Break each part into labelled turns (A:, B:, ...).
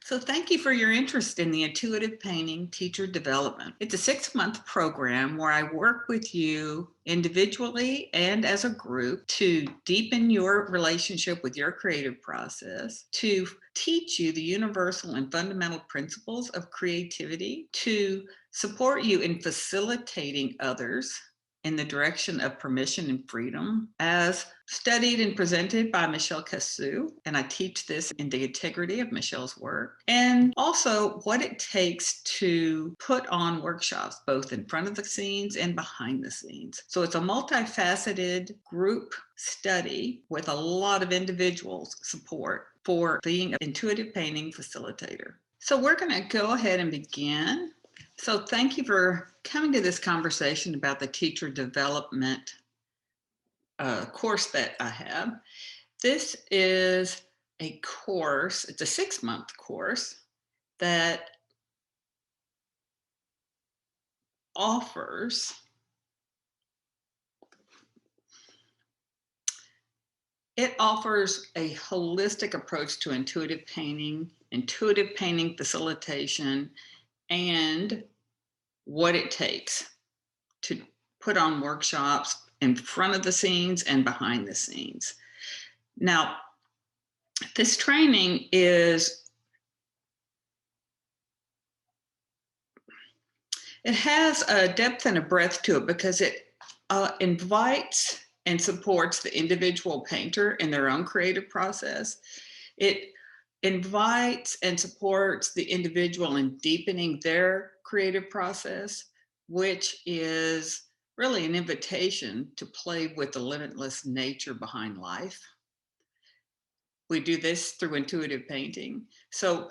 A: So thank you for your interest in the Intuitive Painting Teacher Development. It's a 6-month program where I work with you individually and as a group to deepen your relationship with your creative process, to teach you the universal and fundamental principles of creativity, to support you in facilitating others in the direction of permission and freedom, as studied and presented by Michelle Cassou. And I teach this in the integrity of Michelle's work. And also what it takes to put on workshops, both in front of the scenes and behind the scenes. So it's a multifaceted group study with a lot of individuals support for being an intuitive painting facilitator. So we're going to go ahead and begin. So thank you for coming to this conversation about the teacher development course that I have. This is a course, it's a 6-month course that offers a holistic approach to intuitive painting facilitation, and what it takes to put on workshops in front of the scenes and behind the scenes. Now, this training it has a depth and a breadth to it because it invites and supports the individual painter in their own creative process. It invites and supports the individual in deepening their creative process, which is really an invitation to play with the limitless nature behind life. We do this through intuitive painting. So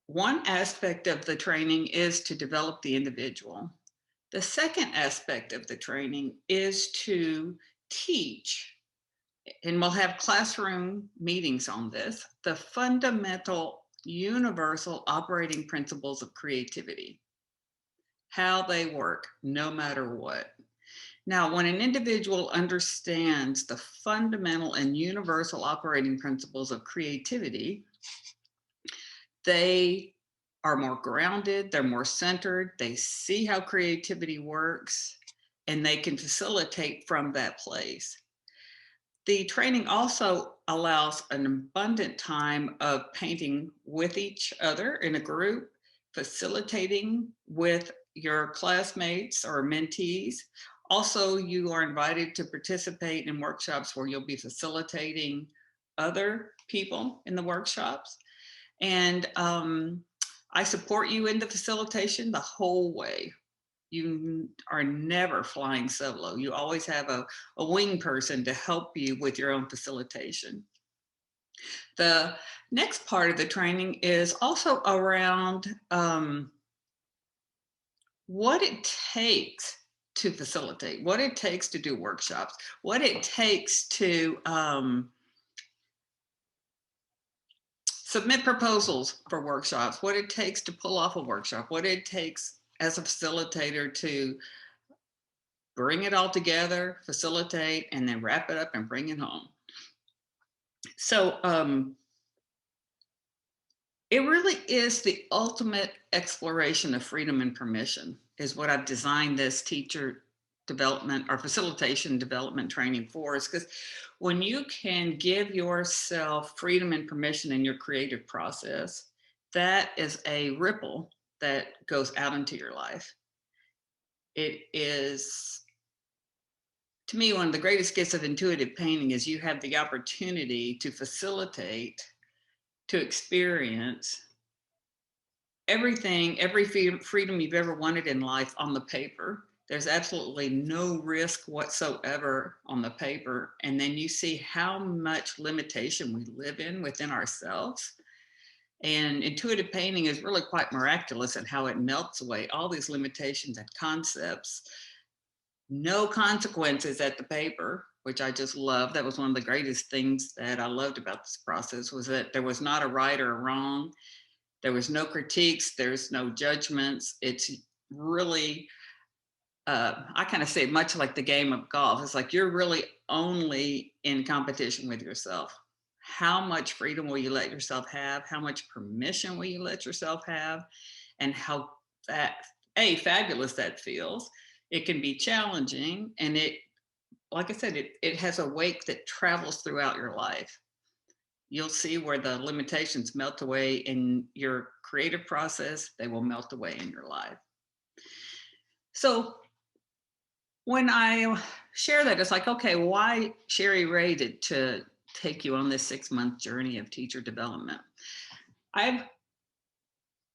A: one aspect of the training is to develop the individual. The second aspect of the training is to teach, and we'll have classroom meetings on this, the fundamental universal operating principles of creativity, how they work no matter what. Now, when an individual understands the fundamental and universal operating principles of creativity, they are more grounded, they're more centered, they see how creativity works, and they can facilitate from that place. The training also allows an abundant time of painting with each other in a group, facilitating with your classmates or mentees. Also, you are invited to participate in workshops where you'll be facilitating other people in the workshops. And I support you in the facilitation the whole way. You are never flying solo. You always have a wing person to help you with your own facilitation. The next part of the training is also around what it takes to facilitate, what it takes to do workshops, what it takes to submit proposals for workshops, what it takes to pull off a workshop, what it takes as a facilitator to bring it all together, facilitate, and then wrap it up and bring it home. So it really is the ultimate exploration of freedom and permission is what I've designed this teacher development or facilitation development training for, is because when you can give yourself freedom and permission in your creative process, that is a ripple that goes out into your life. It is, to me, one of the greatest gifts of intuitive painting is you have the opportunity to facilitate, to experience everything, every freedom you've ever wanted in life on the paper. There's absolutely no risk whatsoever on the paper. And then you see how much limitation we live in within ourselves. And intuitive painting is really quite miraculous at how it melts away all these limitations and concepts. No consequences at the paper, which I just love. That was one of the greatest things that I loved about this process, was that there was not a right or a wrong. There was no critiques. There's no judgments. It's really, I kind of say much like the game of golf. It's like you're really only in competition with yourself. How much freedom will you let yourself have? How much permission will you let yourself have? And how that, fabulous that feels. It can be challenging. And it, like I said, it has a wake that travels throughout your life. You'll see where the limitations melt away in your creative process, they will melt away in your life. So when I share that, it's like, okay, why Cherie rated to take you on this 6-month journey of teacher development? I've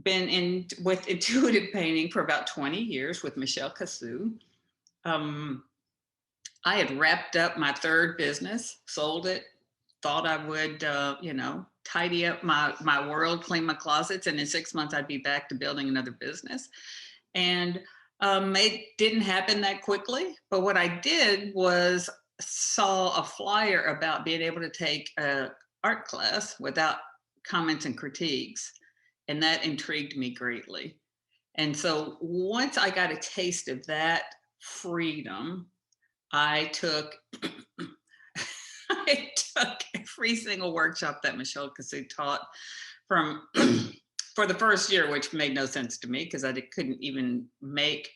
A: been in with intuitive painting for about 20 years with Michelle Cassou. I had wrapped up my third business, sold it, thought I would, tidy up my world, clean my closets, and in 6 months I'd be back to building another business. And it didn't happen that quickly. But what I did was saw a flyer about being able to take an art class without comments and critiques. And that intrigued me greatly. And so once I got a taste of that freedom, I took I took every single workshop that Michelle Cassou taught from for the first year, which made no sense to me because I couldn't even make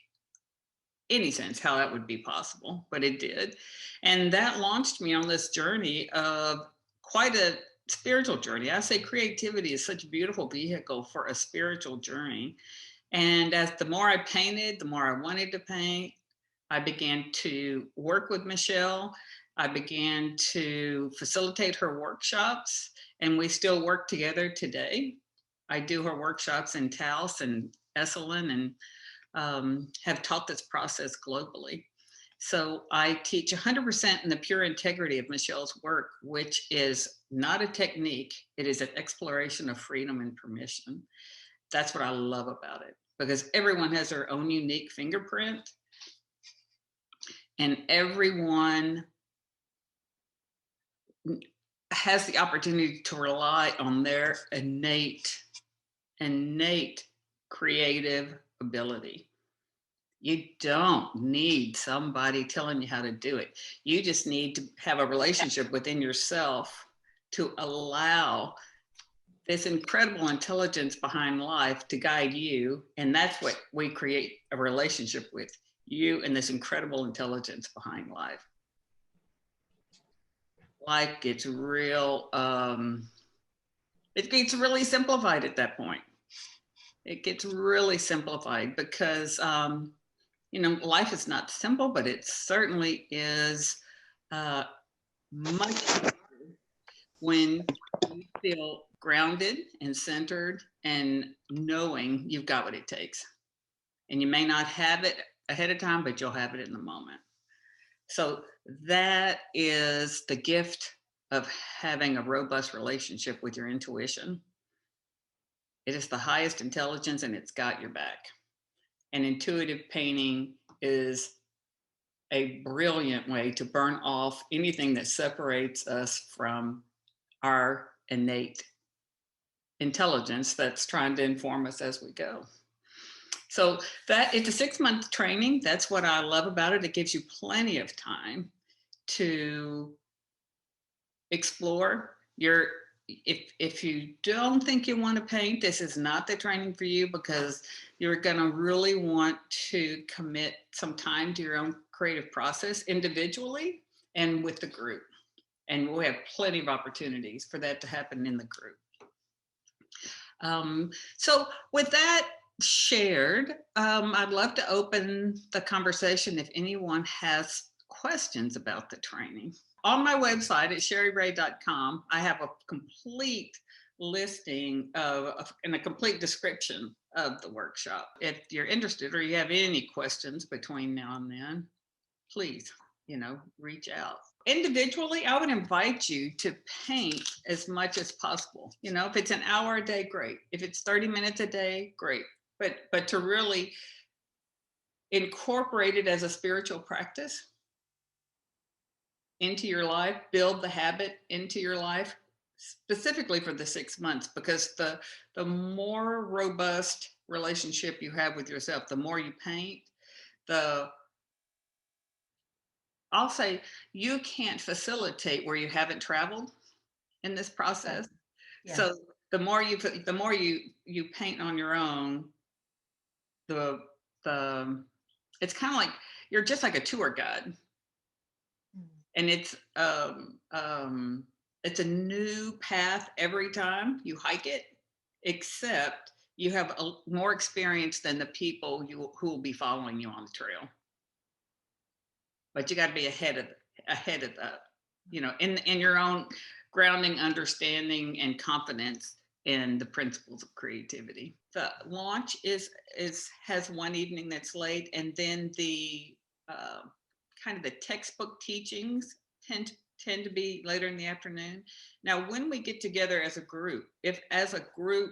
A: any sense how that would be possible, but it did. And that launched me on this journey of quite a spiritual journey. I say creativity is such a beautiful vehicle for a spiritual journey. And as the more I painted, the more I wanted to paint. I began to work with Michelle. I began to facilitate her workshops, and we still work together today. I do her workshops in Taos and Esalen, and have taught this process globally. So I teach 100% in the pure integrity of Michelle's work, which is not a technique. It is an exploration of freedom and permission. That's what I love about it, because everyone has their own unique fingerprint, and everyone has the opportunity to rely on their innate creative ability. You don't need somebody telling you how to do it. You just need to have a relationship within yourself to allow this incredible intelligence behind life to guide you. And that's what we create a relationship with, you and this incredible intelligence behind life. Life gets real, it gets really simplified at that point. It gets really simplified because, life is not simple, but it certainly is much easier when you feel grounded and centered and knowing you've got what it takes. And you may not have it ahead of time, but you'll have it in the moment. So that is the gift of having a robust relationship with your intuition. It is the highest intelligence and it's got your back. And intuitive painting is a brilliant way to burn off anything that separates us from our innate intelligence that's trying to inform us as we go. So that it's a 6-month training. That's what I love about it. It gives you plenty of time to explore your, if you don't think you want to paint, this is not the training for you, because you're going to really want to commit some time to your own creative process individually and with the group. And we have plenty of opportunities for that to happen in the group. So with that shared, I'd love to open the conversation if anyone has questions about the training. On my website at cherieray.com, I have a complete listing and a complete description of the workshop. If you're interested or you have any questions between now and then, please, reach out. Individually, I would invite you to paint as much as possible. If it's an hour a day, great. If it's 30 minutes a day, great. But to really incorporate it as a spiritual practice into your life, build the habit into your life, specifically for the 6 months, because the more robust relationship you have with yourself, the more you paint, I'll say you can't facilitate where you haven't traveled. in this process.
B: Okay. Yes.
A: So the more you paint on your own, the the it's kind of like you're just like a tour guide, and it's a new path every time you hike it, except you have more experience than the people who will be following you on the trail. But you got to be ahead of that, in your own grounding, understanding, and confidence in the principles of creativity. The launch is has one evening that's late, and then the uh, kind of the textbook teachings tend to be later in the afternoon. Now, when we get together as a group, if as a group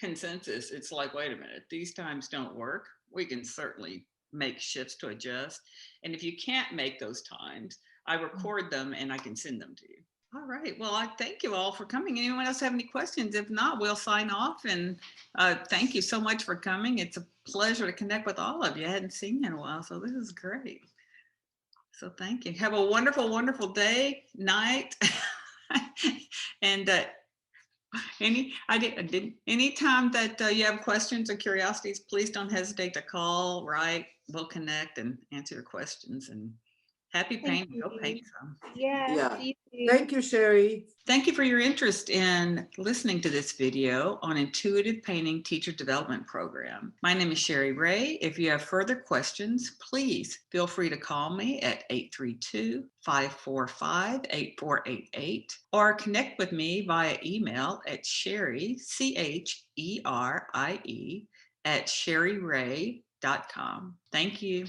A: consensus, it's like, wait a minute, these times don't work, we can certainly make shifts to adjust. And if you can't make those times, I record them and I can send them to you. All right. Well, I thank you all for coming. Anyone else have any questions? If not, we'll sign off. And thank you so much for coming. It's a pleasure to connect with all of you. I hadn't seen you in a while, so this is great. So thank you. Have a wonderful, wonderful day, night. And anytime that you have questions or curiosities, please don't hesitate to call, write. We'll connect and answer your questions. And happy
C: Thank
A: painting. Go paint
C: you.
A: some.
C: Yes,
B: Yeah.
C: you too.
B: Thank you, Cherie.
A: Thank you for your interest in listening to this video on Intuitive Painting Teacher Development Program. My name is Cherie Ray. If you have further questions, please feel free to call me at 832-545-8488 or connect with me via email at Cherie, CHERIE, at cherieray.com. Thank you.